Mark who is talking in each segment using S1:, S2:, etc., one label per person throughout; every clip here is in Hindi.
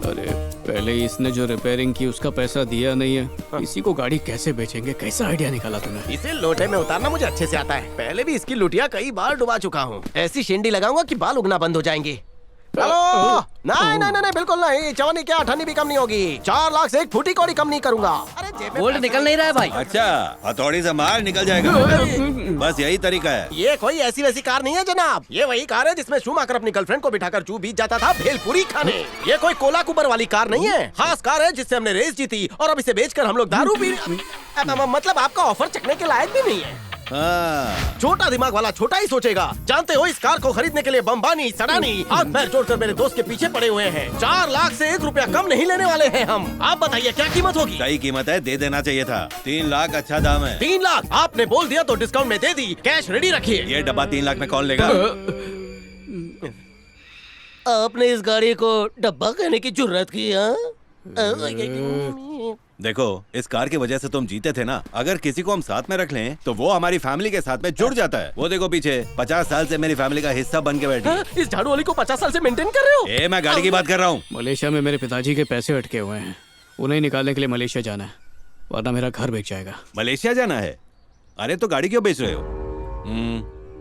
S1: अरे पहले इसने जो रिपेयरिंग की उसका पैसा दिया नहीं है। इसी को गाड़ी कैसे बेचेंगे? कैसा आइडिया निकाला तूने?
S2: इसे लोटे में उतारना मुझे अच्छे से आता है। पहले भी इसकी लुटिया कई बार डुबा चुका हूँ। ऐसी शेंडी लगाऊंगा कि बाल उगना बंद हो जाएंगे। हेलो, नहीं नहीं नहीं बिल्कुल नहीं। चवन्नी क्या अठन्नी भी कम नहीं होगी। 4 लाख से 1 फुटी कौड़ी कम नहीं करूंगा। अरे
S3: गोल्ड निकल नहीं रहा है भाई।
S4: अच्छा, हथौड़ी से मार निकल जाएगा। बस यही तरीका है।
S2: ये कोई ऐसी वैसी कार नहीं है जनाब। ये वही कार है जिसमें शूमाकर अपनी गर्लफ्रेंड को बिठाकर जू बीच जाता था भेलपुरी खाने। ये कोई कोला कुबर वाली कार नहीं है। खास कार है जिससे हमने रेस जीती और अब इसे बेचकर हम लोग दारू पी। मतलब आपका ऑफर चखने के लायक भी नहीं है। छोटा दिमाग वाला छोटा ही सोचेगा। जानते हो इस कार को खरीदने के लिए बम्बानी सडानी हाथ पैर जोड़कर मेरे दोस्त के पीछे पड़े हुए हैं। 4 लाख से 1 रुपया कम नहीं लेने वाले हैं हम। आप बताइए क्या कीमत होगी?
S4: सही कीमत है, दे देना चाहिए था। 3 लाख अच्छा दाम है।
S2: 3 लाख आपने बोल दिया तो डिस्काउंट में दे दी। कैश रेडी रखिए।
S4: ये डब्बा 3 लाख में कौन लेगा?
S2: आपने इस गाड़ी को डब्बा कहने की जुर्रत की?
S4: देखो, इस कार की वजह से तुम जीते थे ना। अगर किसी को हम साथ में रख लें तो वो हमारी फैमिली के साथ में जुड़ जाता है। वो देखो पीछे 50 साल से मेरी फैमिली का हिस्सा बन के बैठी।
S2: इस झाड़ू वाली को 50 साल से मेंटेन कर रहे हो?
S4: मैं गाड़ी की बात कर रहा हूँ।
S1: मलेशिया में मेरे पिताजी के पैसे अटके हुए हैं। उन्हें निकालने के लिए मलेशिया जाना है, वरना मेरा घर बिक जाएगा।
S4: मलेशिया जाना है? अरे तो गाड़ी क्यों बेच रहे हो?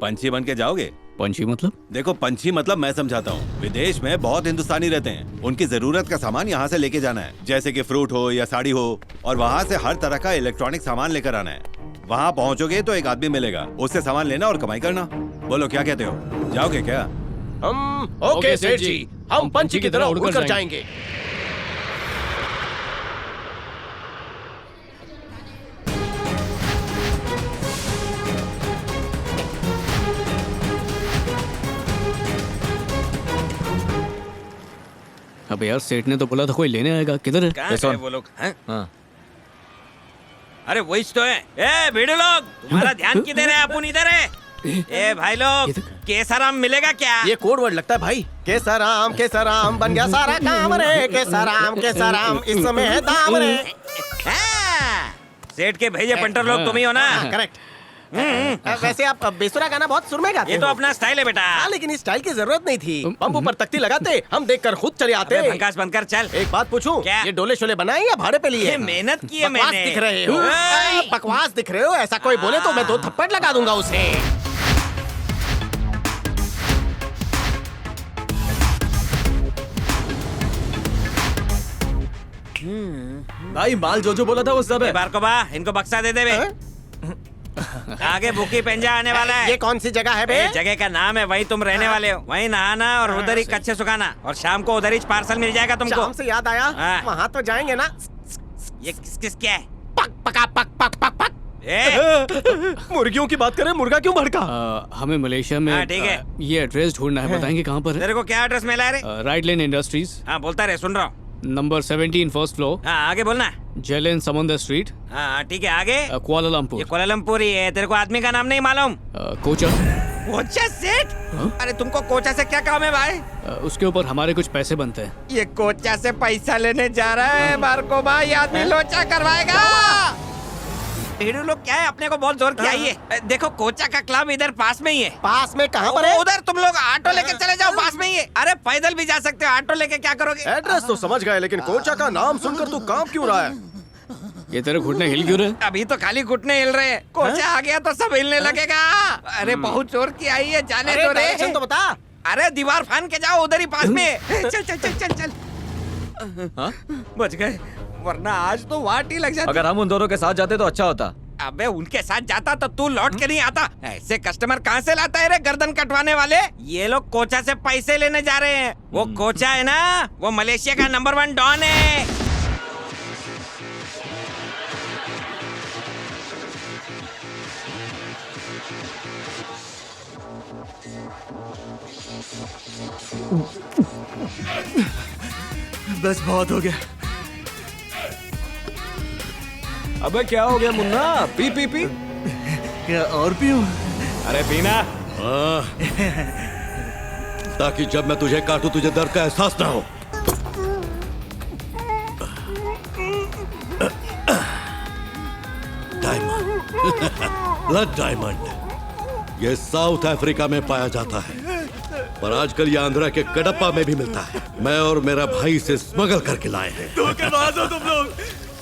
S4: पंछी बन के जाओगे?
S1: पंछी मतलब?
S4: देखो, पंछी मतलब मैं समझाता हूँ। विदेश में बहुत हिंदुस्तानी रहते हैं। उनकी जरूरत का सामान यहाँ से लेके जाना है, जैसे कि फ्रूट हो या साड़ी हो, और वहाँ से हर तरह का इलेक्ट्रॉनिक सामान लेकर आना है। वहाँ पहुँचोगे तो एक आदमी मिलेगा, उससे सामान लेना और कमाई करना। बोलो क्या कहते हो, जाओगे क्या?
S2: ओके सेठ जी, हम पंछी की तरह उड़कर जाएंगे।
S1: अब यार सेठ ने तो बोला था कोई लेने आएगा। किधर है?
S5: कहाँ है वो लोग? हाँ? अरे वही तो है। ए भीड़ लोग, तुम्हारा ध्यान किधर है? अपन इधर है। ए भाई लोग, केसाराम मिलेगा क्या?
S2: ये कोड वर्ड लगता है भाई। केसाराम बन गया सारा काम रे। केसाराम इस समय है दाम रे।
S5: सेठ के भेजे पंटर लोग तुम ही हो ना?
S2: करेक्ट। वैसे आप बेसुरा गाना बहुत सुर में गाते
S5: ये
S2: हो।
S5: तो अपना स्टाइल है बेटा।
S2: लेकिन इस स्टाइल की जरूरत नहीं थी। पंप ऊपर तख्ती लगाते, हम देखकर खुद चले आते।
S5: भंकास बंद कर चल।
S2: एक बात पूछूं,
S5: क्या?
S2: ये डोले शोले बनाए या भाड़े पे लिए?
S5: मेहनत की है
S2: बकवास
S5: मैंने।
S2: दिख रहे हो। बकवास दिख रहे हो। ऐसा कोई बोले तो मैं 2 थप्पड़ लगा दूंगा उसे।
S3: भाई माल जो बोला था वो सब है।
S5: बारकोबा, इनको बक्सा दे दे बे। आगे बुकी पेंजा आने वाला है।
S2: ये कौन सी जगह है बे?
S5: जगह का नाम है, वही तुम रहने वाले हो। वही नहाना और उधर ही कच्चे सुखाना, और शाम को उधर ही पार्सल मिल जाएगा तुमको।
S2: शाम से याद आया, वहाँ तो जाएंगे ना।
S5: ये किस क्या है?
S2: पक पका पक पक पक पक। मुर्गियों की बात करें, मुर्गा क्यों भड़का?
S1: हमें मलेशिया में
S5: ठीक है।
S1: ये एड्रेस ढूंढना है, बताएंगे कहाँ पर है?
S5: तेरे को क्या एड्रेस मिला है रे?
S1: राइट लेन इंडस्ट्रीज।
S5: हाँ बोलता रहे, सुन रहा हूँ।
S1: Number 17 first floor.
S5: हाँ आगे बोलना।
S1: जेलेन समुंदर स्ट्रीट।
S5: हाँ ठीक है, आगे?
S1: कुआलालंपुर।
S5: ये कुआलालंपुर ही है। तेरे को आदमी का नाम नहीं मालूम?
S1: कोचा।
S5: कोचा सेठ? अरे तुमको कोचा से क्या काम है भाई?
S1: उसके ऊपर हमारे कुछ पैसे बनते हैं।
S5: ये कोचा से पैसा लेने जा रहा है बारको भाई। ये आदमी लोचा करवाएगा। भीड़ू लोग क्या है, अपने को बहुत जोर किया है। देखो कोचा का क्लब इधर पास में ही है।
S2: पास में कहाँ पर है?
S5: उधर तुम लोग ऑटो लेके चले जाओ, पास में ही है। अरे पैदल भी जा सकते हो, ऑटो लेके क्या करोगे?
S2: एड्रेस तो समझ गए, लेकिन कोचा का नाम सुनकर तू काम क्यों रहा है?
S1: ये तेरे घुटने हिल क्यों रहे?
S5: अभी तो खाली घुटने हिल रहे हैं, कोचा आ गया तो सब हिलने लगेगा। अरे बहुत जोर की आई है, जाने दो रे।
S2: डायरेक्शन तो बता।
S5: अरे दीवार फान के जाओ, उधर ही पास में। चल चल चल चल चल। बच गए, वरना आज तो वाट ही लग जाती।
S3: अगर हम उन दोनों के साथ जाते तो अच्छा होता।
S5: अबे उनके साथ जाता तो तू लौट के नहीं आता। ऐसे कस्टमर कहाँ से लाता है रे, गर्दन कटवाने वाले? ये लोग कोचा से पैसे लेने जा रहे हैं। वो कोचा है ना, वो मलेशिया का नंबर 1 डॉन है।
S3: बस बहुत हो गया। अबे क्या हो गया मुन्ना? P P P. क्या और पीऊं?
S5: अरे पीना।
S6: ताकि जब मैं तुझे काटूं तुझे दर्द का एहसास ना हो। डायमंड। ब्लड डायमंड ये साउथ अफ्रीका में पाया जाता है। पर आजकल ये आंध्रा के कडप्पा में भी मिलता है। मैं और मेरा भाई इसे स्मगल करके लाए हैं।
S3: धोखेबाज हो तुम लोग।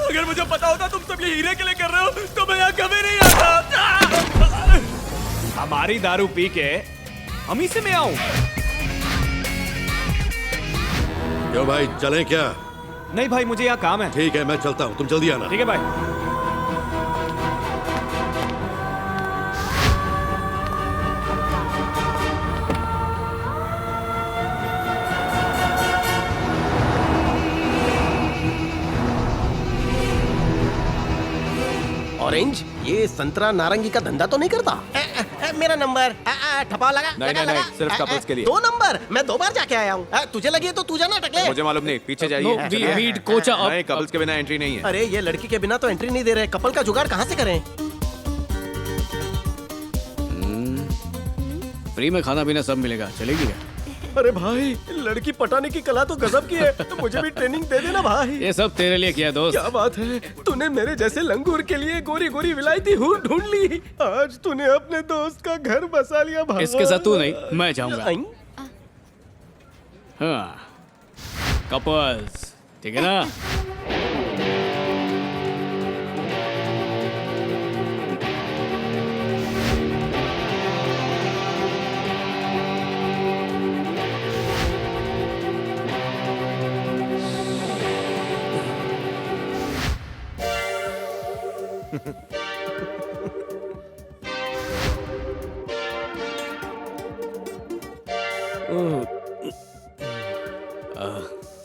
S3: अगर मुझे पता होता तुम सब ये हीरे के लिए कर रहे हो तो मैं यहाँ कभी नहीं आता। हमारी दारू पी के हम ही से मैं आऊं।
S6: क्यों भाई, चलें क्या?
S3: नहीं भाई, मुझे यहाँ काम है।
S6: ठीक है, मैं चलता हूँ, तुम जल्दी आना।
S3: ठीक है भाई।
S2: ऑरेंज, ये संतरा नारंगी का धंधा तो नहीं करता? मेरा नंबर ठपा लगा।
S3: नहीं,
S2: लगा,
S3: नहीं,
S2: लगा।
S3: नहीं, सिर्फ couples के लिए।
S2: 2 नंबर, मैं 2 बार जाके आया हूँ। तुझे लगी है तो तू जाना टकले।
S3: मुझे मालूम नहीं, पीछे
S1: नो
S3: जाइए।
S1: वी नीड कोचा
S3: नहीं,
S1: अप।
S3: कपल्स के बिना एंट्री नहीं है।
S2: अरे ये लड़की के बिना तो एंट्री नहीं दे रहे, कपल का जुगाड़ कहाँ से करें?
S1: फ्री में खाना पीना सब मिलेगा, चलेगी क्या?
S2: अरे भाई, लड़की पटाने की कला तो गजब की है। तो मुझे भी ट्रेनिंग दे देना भाई।
S1: ये सब तेरे लिए किया दोस्त।
S2: क्या बात है, तूने मेरे जैसे लंगूर के लिए गोरी गोरी विलायती हूर ढूंढ ली। आज तूने अपने दोस्त का घर बसा लिया भाई।
S1: इसके साथ तू नहीं, मैं जाऊंगा।
S2: आई?
S1: हाँ, कपल्स, ठीक है ना?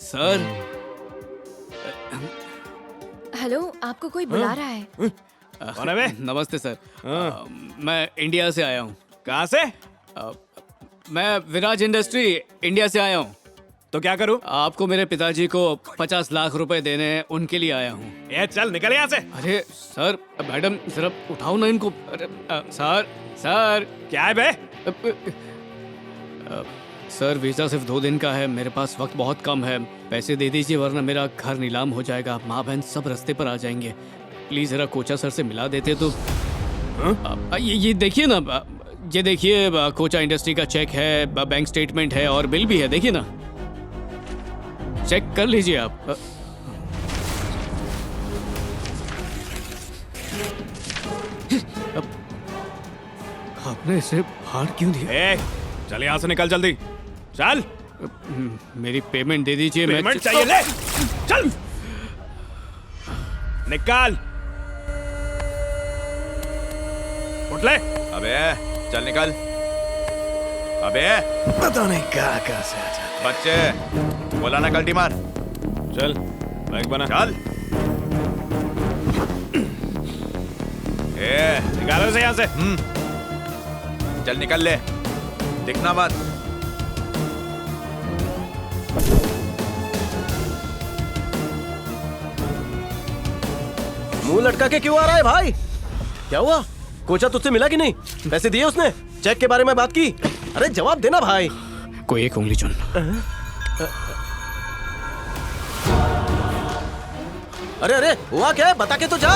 S1: सर,
S7: हेलो, आपको कोई बुला रहा है।
S3: कौन है बे?
S1: नमस्ते सर। मैं इंडिया से आया हूँ।
S3: कहाँ से?
S1: मैं विराज इंडस्ट्री इंडिया से आया हूँ।
S3: तो क्या करूं?
S1: आपको मेरे पिताजी को 50 लाख रुपए देने हैं, उनके लिए आया हूँ।
S3: ये चल निकल यहाँ से।
S1: अरे सर, मैडम जरा उठाओ ना इनको। अरे सर, सर,
S3: क्या है बे?
S1: सर वीज़ा सिर्फ 2 दिन का है, मेरे पास वक्त बहुत कम है। पैसे दे दीजिए वरना मेरा घर नीलाम हो जाएगा। माँ बहन सब रास्ते पर आ जाएंगे। प्लीज़ ज़रा कोचा सर से मिला देते तो। ये देखिए ना, ये देखिए, कोचा इंडस्ट्री का चेक है, बैंक स्टेटमेंट है और बिल भी है, देखिए ना, चेक कर लीजिए आप। आपने इसे फाड़ क्यों दिया?
S3: ए, चल यहाँ से निकल जल्दी। चल।
S1: मेरी पेमेंट दे दीजिए।
S3: पेमेंट चाहिए, ले। चल। निकाल। उठ ले। अबे चल निकल। अबे
S2: पता नहीं कहाँ से आ जाते।
S3: बच्चे, बोला ना कल्टी मार। चल, बैग बना। चल। निकालो इसे यहाँ से। चल निकल ले, दिखना मत।
S2: मुंह लटका के क्यों आ रहा है भाई? क्या हुआ? कोचा तुझसे मिला कि नहीं? पैसे दिए उसने? चेक के बारे में बात की? अरे जवाब देना भाई।
S1: कोई एक उंगली चुन।
S2: अरे अरे, हुआ क्या है? बता के तो जा।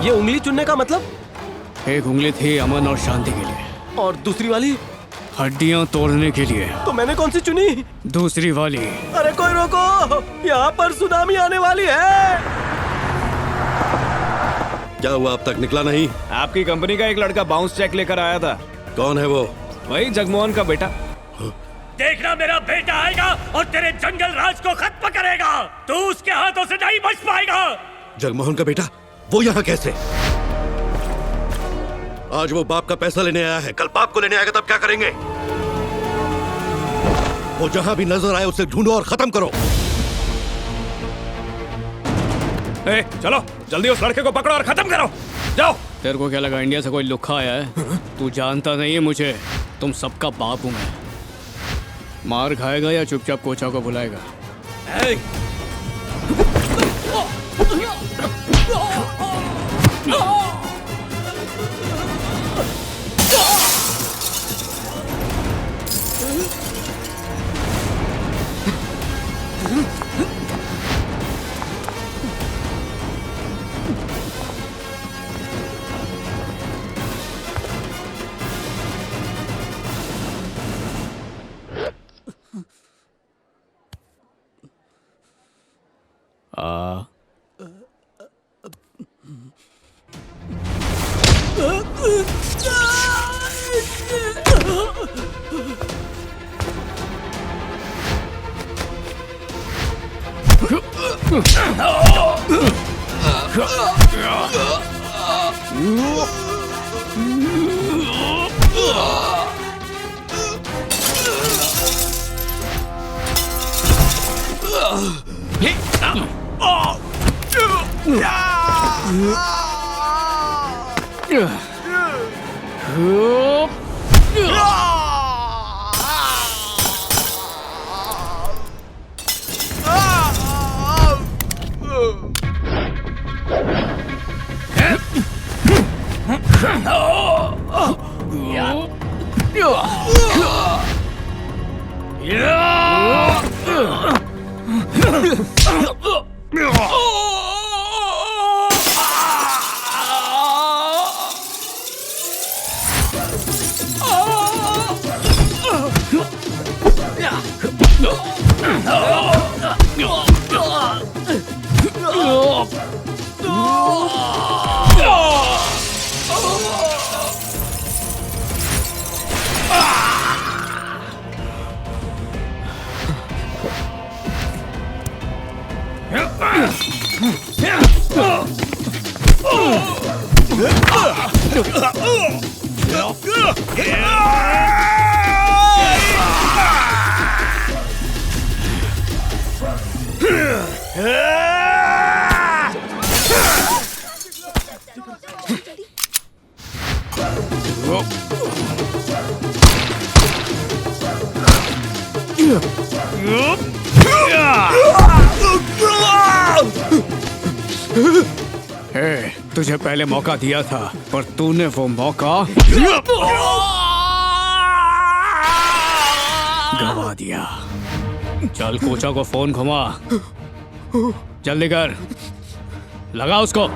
S2: ये उंगली चुनने का मतलब?
S1: एक उंगली थी अमन और शांति के लिए,
S2: और दूसरी वाली?
S1: हड्डियां तोड़ने के लिए।
S2: तो मैंने कौन सी चुनी?
S1: दूसरी वाली।
S2: अरे कोई रोको, यहाँ पर सुनामी आने वाली है।
S6: क्या हुआ, अब तक निकला नहीं?
S3: आपकी कंपनी का एक लड़का बाउंस चेक लेकर आया था।
S6: कौन है वो?
S3: वही जगमोहन का बेटा।
S8: देखना, मेरा बेटा आएगा और तेरे जंगल राज को खत्म करेगा। तू उसके हाथों से नहीं बच पाएगा।
S6: जगमोहन का बेटा? वो यहाँ कैसे? आज वो बाप का पैसा लेने आया है, कल बाप को लेने आएगा, तब क्या करेंगे? वो जहां भी नजर आए उसे ढूंढो और खत्म करो।
S3: ए, चलो जल्दी उस लड़के को पकड़ो और खत्म करो। जाओ।
S1: तेरे को क्या लगा इंडिया से कोई लुक्खा आया है? तू जानता नहीं है मुझे, तुम सबका बाप हूं मैं। मार खाएगा या चुपचाप कोचा को बुलाएगा? हे, तुझे पहले मौका दिया था पर तूने वो मौका गवा दिया। चल कोचा को फोन घुमा, जल्दी कर, लगा उसको।